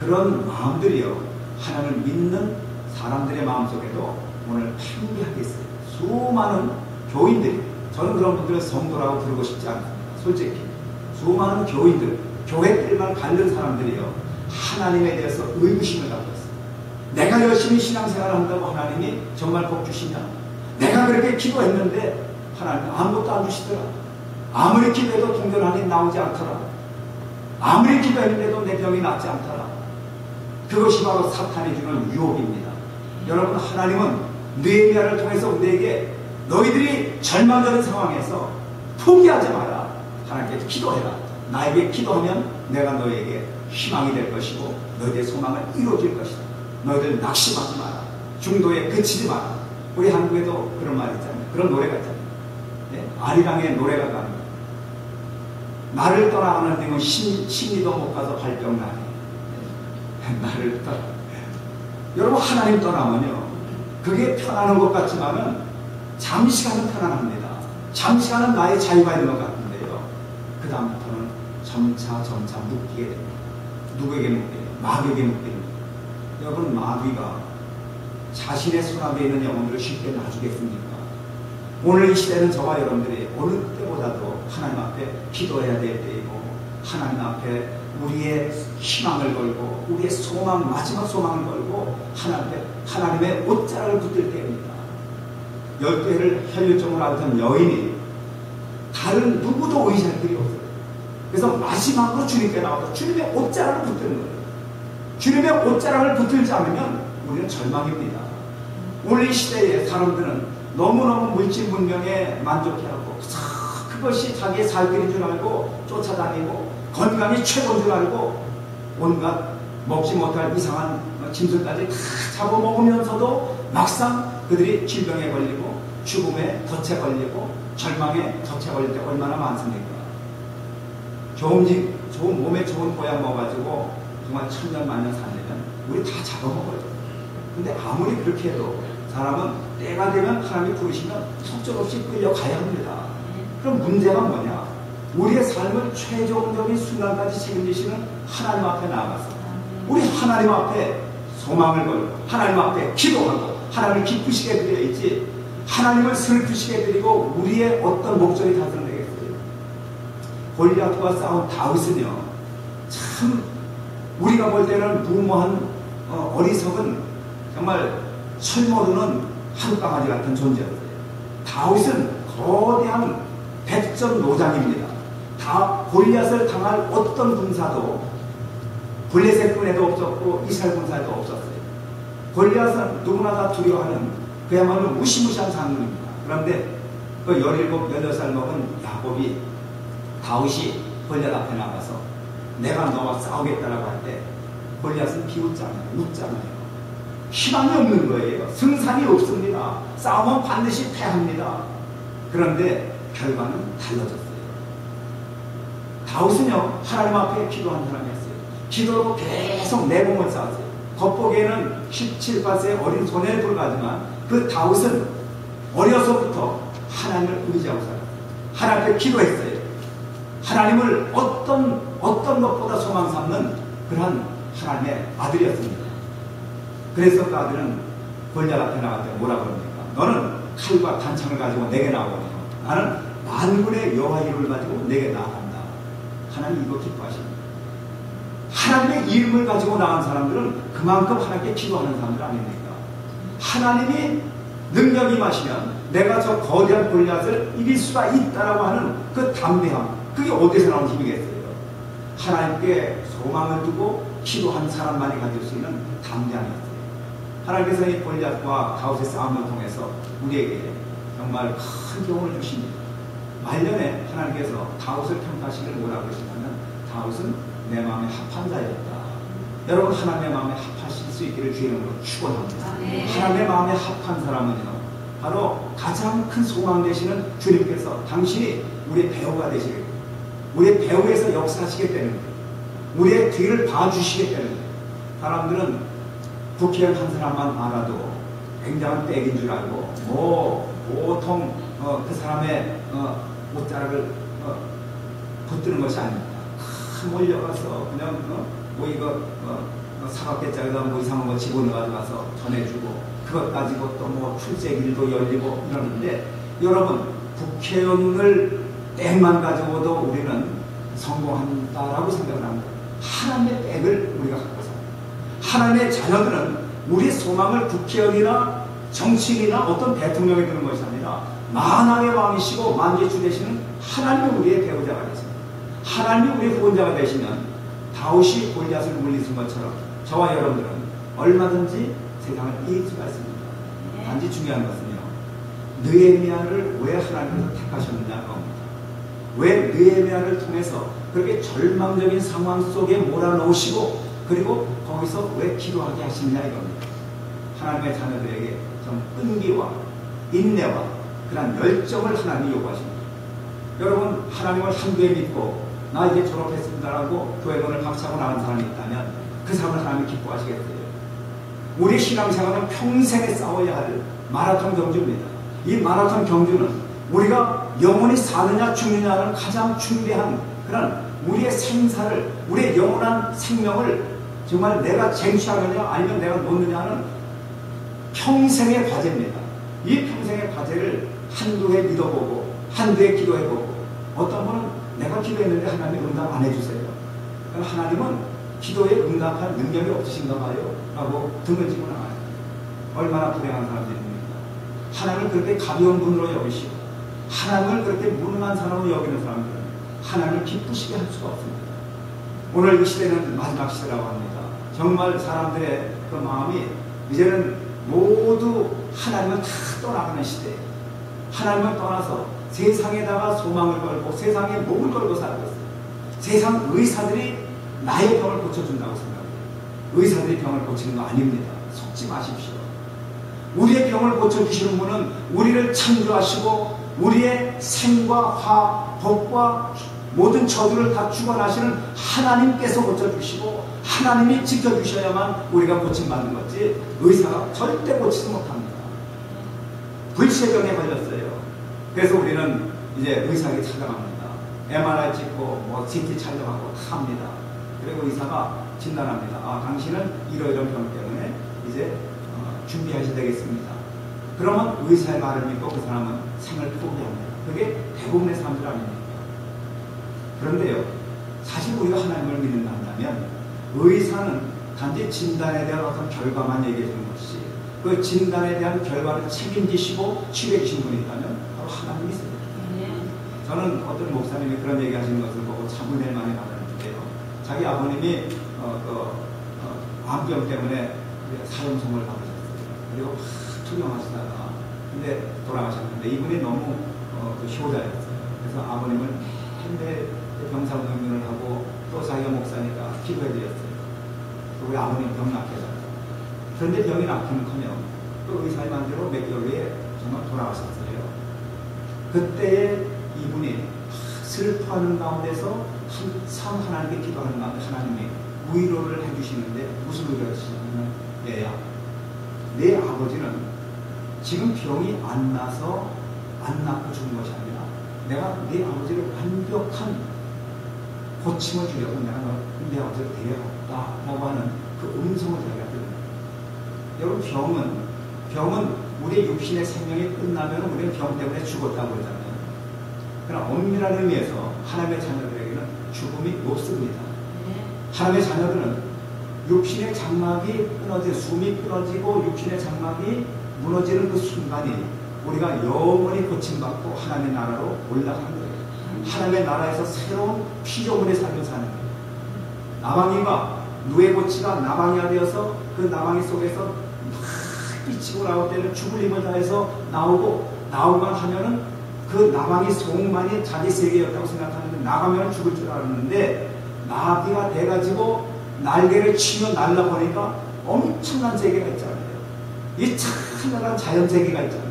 그런 마음들이요, 하나님을 믿는 사람들의 마음속에도 오늘 팽배하게 있어요. 수많은 교인들이, 저는 그런 분들을 성도라고 부르고 싶지 않습니다. 솔직히 수많은 교인들, 교회들만 밟는 사람들이요, 하나님에 대해서 의구심을 갖고 있어요. 내가 열심히 신앙생활을 한다고 하나님이 정말 복 주시냐? 내가 그렇게 기도했는데 하나님 아무것도 안 주시더라. 아무리 기도해도 동전하니 나오지 않더라. 아무리 기도했는데도 내 병이 낫지 않더라. 그것이 바로 사탄이 주는 유혹입니다. 여러분, 하나님은 느헤미야를 통해서 우리에게 너희들이 절망적인 상황에서 포기하지 마라. 하나님께 기도해라. 나에게 기도하면 내가 너에게 희망이 될 것이고 너희의 소망을 이루어질 것이다. 너희들 낙심하지 마라. 중도에 그치지 마라. 우리 한국에도 그런 말 있잖아요. 그런 노래가 있잖아요. 네? 아리랑의 노래가 나옵니다. 나를 떠나 하나님은 심리도 못 가서 발병나네. 네? 나를 떠나. 여러분, 하나님 떠나면요, 그게 편안한 것 같지만은 잠시간은 편안합니다. 잠시간은 나의 자유가 있는 것 같은데요, 그 다음부터는 점차 묶이게 됩니다. 누구에게 묶여요? 마귀에게 묶입니다. 여러분, 마귀가 자신의 손아귀에 있는 영혼들을 쉽게 놔주겠습니까? 오늘 이 시대는 저와 여러분들이 어느 때보다도 하나님 앞에 기도해야 될 때이고, 하나님 앞에 우리의 희망을 걸고 우리의 소망, 마지막 소망을 걸고 하나님의 옷자락을 붙들 때입니다. 12해를 혈류증으로 앓던 여인이 다른 누구도 의지할 길이 없어요. 그래서 마지막으로 주님께 나와서 주님의 옷자락을 붙드는 거예요. 주님의 옷자락을 붙들지 않으면 우리는 절망입니다. 오늘 이 시대에 사람들은 너무너무 물질 문명에 만족해하고 그것이 자기의 살 길인 줄 알고 쫓아다니고, 건강이 최고인 줄 알고 온갖 먹지 못할 이상한 짐승까지 다 잡아먹으면서도 막상 그들이 질병에 걸리고 죽음에 덫에 걸리고 절망에 덫에 걸릴 때 얼마나 많습니까? 좋은 몸에 좋은 보약 먹어가지고 정말 천년 만년 살려면 우리 다 잡아먹어요. 근데 아무리 그렇게 해도 사람은 때가 되면 하나님이 부르시면 속절없이 끌려가야 합니다. 그럼 문제가 뭐냐? 우리의 삶을 최종적인 순간까지 책임지시는 하나님 앞에 나아가서 우리 하나님 앞에 소망을 걸고 하나님 앞에 기도하고 하나님을 기쁘시게 드려야지, 하나님을 슬프시게 드리고 우리의 어떤 목적이 달성되겠어요? 골리앗과 싸운 다윗은요, 참 우리가 볼 때는 무모한 어리석은 정말 철모르는 한강아지 같은 존재였어요. 다윗은 거대한 백전 노장입니다. 골리앗을 당할 어떤 군사도 블레셋 군에도 없었고 이스라엘 군사에도 없었어요. 골리앗은 누구나 다 두려워하는 그야말로 무시무시한 장군입니다. 그런데 그 17, 18살 먹은 야곱이 다윗이 골리앗 앞에 나가서 내가 너와 싸우겠다라고 할 때 골리앗은 비웃잖아요. 웃잖아요. 희망이 없는 거예요. 승산이 없습니다. 싸우면 반드시 패합니다. 그런데 결과는 달라졌어요. 다윗은요, 하나님 앞에 기도한 사람이었어요. 기도로 계속 내공을 쌓았어요. 겉보기에는 17, 18세의 어린 소년에 불과하지만 그 다윗은 어려서부터 하나님을 의지하고 살았어요. 하나님 앞에 기도했어요. 하나님을 어떤 것보다 소망 삼는 그러한 하나님의 아들이었습니다. 그래서 그 아들은 골리앗 앞에 나갈 때 뭐라 그럽니까? 너는 칼과 단창을 가지고 내게 나오거니와 나는 만군의 여호와 이름을 가지고 내게 나아간다. 하나님 이거 기뻐하십니다. 하나님의 이름을 가지고 나간 사람들은 그만큼 하나님께 기도하는 사람들 아닙니까? 하나님이 능력이 임하시면 내가 저 거대한 골리앗을 이길 수가 있다라고 하는 그 담대함, 그게 어디서 나온 힘이겠어요? 하나님께 소망을 두고 기도한 사람만이 가질 수 있는 담대함이었어요. 하나님께서 이 골리앗과 다윗의 싸움을 통해서 우리에게 정말 큰 교훈을 주십니다. 말년에 하나님께서 다윗을 평가하시기를 뭐라고 하시냐면 다윗은 내 마음에 합한 자였다. 여러분, 하나님의 마음에 합하실 수 있기를 주의 이름으로 축원합니다. 하나님의 마음에 합한 사람은요, 바로 가장 큰 소망 되시는 주님께서 당신이 우리의 배우가 되시겠고 우리의 배우에서 역사하시게 되는 거예요. 우리의 뒤를 봐주시게 되는 거예요. 사람들은 국회의원 한 사람만 알아도 굉장한 빽인 줄 알고 보통 그 사람의 옷자락을 붙드는 것이 아닙니다. 몰려가서 그냥 이거 사각개장에다 뭐 이상한 거 집어넣어 가서 전해주고 그것 가지고 또 뭐 출제길도 열리고 이러는데 여러분 국회의원을 백만 가져오도 우리는 성공한다라고 생각을 합니다. 하나님의 백을 우리가 갖고 살아요. 하나님의 자녀들은 우리 소망을 국회의원이나 정치인이나 어떤 대통령이 되는 것이 아니라 만왕의 왕이시고 만주주 되시는 하나님이 우리의 배우자가 되십니다. 하나님이 우리의 후원자가 되시면 다윗이 골리앗을 물리친 것처럼 저와 여러분들은 얼마든지 세상을 이길 수가 있습니다. 단지 중요한 것은요, 느헤미야를 왜 하나님께서 택하셨느냐가 겁니다. 왜 느헤미야를 통해서 그렇게 절망적인 상황 속에 몰아넣으시고 그리고 거기서 왜 기도하게 하시느냐 이겁니다. 하나님의 자녀들에게 좀 끈기와 인내와 그런 열정을 하나님이 요구하십니다. 여러분 하나님을 한두에 믿고 나 이제 졸업했습니다라고 교회론을 박차고 나간 사람이 있다면 그 사람을 하나님이 기뻐하시겠어요. 우리 신앙생활은 평생에 싸워야 할 마라톤 경주입니다. 이 마라톤 경주는 우리가 영원히 사느냐 죽느냐는 가장 중대한 그런 우리의 생사를 우리의 영원한 생명을 정말 내가 쟁취하느냐 아니면 내가 놓느냐는 평생의 과제입니다. 이 평생의 과제를 한두 해 믿어보고 한두 해 기도해보고 어떤 분은 내가 기도했는데 하나님 응답 안 해주세요. 하나님은 기도에 응답할 능력이 없으신가 봐요 라고 등을 지고 나가요. 얼마나 불행한 사람들입니까? 하나님을 그렇게 가벼운 분으로 여기시고 하나님을 그렇게 무능한 사람으로 여기는 사람들은 하나님을 기쁘시게 할 수가 없습니다. 오늘 이 시대는 마지막 시대라고 합니다. 정말 사람들의 그 마음이 이제는 모두 하나님을 다 떠나가는 시대예요. 하나님을 떠나서 세상에다가 소망을 걸고 세상에 목을 걸고 살고 있어요. 세상 의사들이 나의 병을 고쳐준다고 생각해요. 의사들이 병을 고치는 거 아닙니다. 속지 마십시오. 우리의 병을 고쳐주시는 분은 우리를 창조하시고 우리의 생과 화, 복과 모든 저주를 다 주관하시는 하나님께서 고쳐주시고 하나님이 지켜주셔야만 우리가 고침받는 거지 의사가 절대 고치지 못합니다. 불치병에 걸렸어요. 그래서 우리는 이제 의사에게 찾아갑니다. MRI 찍고 뭐 CT 촬영하고 다 합니다. 그리고 의사가 진단합니다. 아, 당신은 이러이러한 병 때문에 이제 준비하셔야 되겠습니다. 그러면 의사의 말을 믿고 그 사람은 생을 포기합니다. 그게 대부분의 사람들 아닙니까? 그런데요, 사실 우리가 하나님을 믿는다면 의사는 단지 진단에 대한 어떤 결과만 얘기해 주는 것이지 그 진단에 대한 결과를 책임지시고 치료해 주신 분이 있다면 바로 하나님이세요. 저는 어떤 목사님이 그런 얘기 하시는 것을 보고 참 은혜를 많이 받았는데요. 자기 아버님이 암병 때문에 사형선고를 받으셨어요. 그리고 투병하시다가 근데 돌아가셨는데 이분이 너무 효자였어요. 그래서 아버님을 현대 병사운동을 하고 또 자기가 목사니까 기도해드렸어요. 또 우리 아버님 병 낫게잖아요. 그런데 병이 낫기는커녕 또 의사의 만대로 몇 개월 후에 정말 돌아가셨어요. 그때에 이분이 슬퍼하는 가운데서 참 하나님께 기도하는 가운데 하나님이 위로를 해주시는데 무슨 위로를 해주시냐면 얘야, 내 아버지는 지금 병이 안 나서 안 낫고 죽은 것이 아니라 내가 네 아버지를 완벽한 고침을 주려고 내가 내 아버지를 데려갔다라고 하는 그 음성을 제가 들었습니다. 여러분 병은 우리의 육신의 생명이 끝나면 우리는 병 때문에 죽었다고 그러잖아요. 그러나 엄밀한 의미에서 하나님의 자녀들에게는 죽음이 높습니다. 하나님의 자녀들은 육신의 장막이 끊어지고 숨이 끊어지고 육신의 장막이 무너지는 그 순간이 우리가 영원히 고침받고 하나님의 나라로 올라가는 거예요. 하나님의 나라에서 새로운 피조물의 삶을 사는 거예요. 나방이가 누에고치가 나방이가 되어서 그 나방이 속에서 막 비치고 나올 때는 죽을 힘을 다해서 나오고만 하면은 그 나방이 속만이 자기 세계였다고 생각하는데 나가면 죽을 줄 알았는데 나비가 돼가지고 날개를 치며 날라보니까 엄청난 세계가 있잖아요. 이 찬란한 자연 세계가 있잖아요.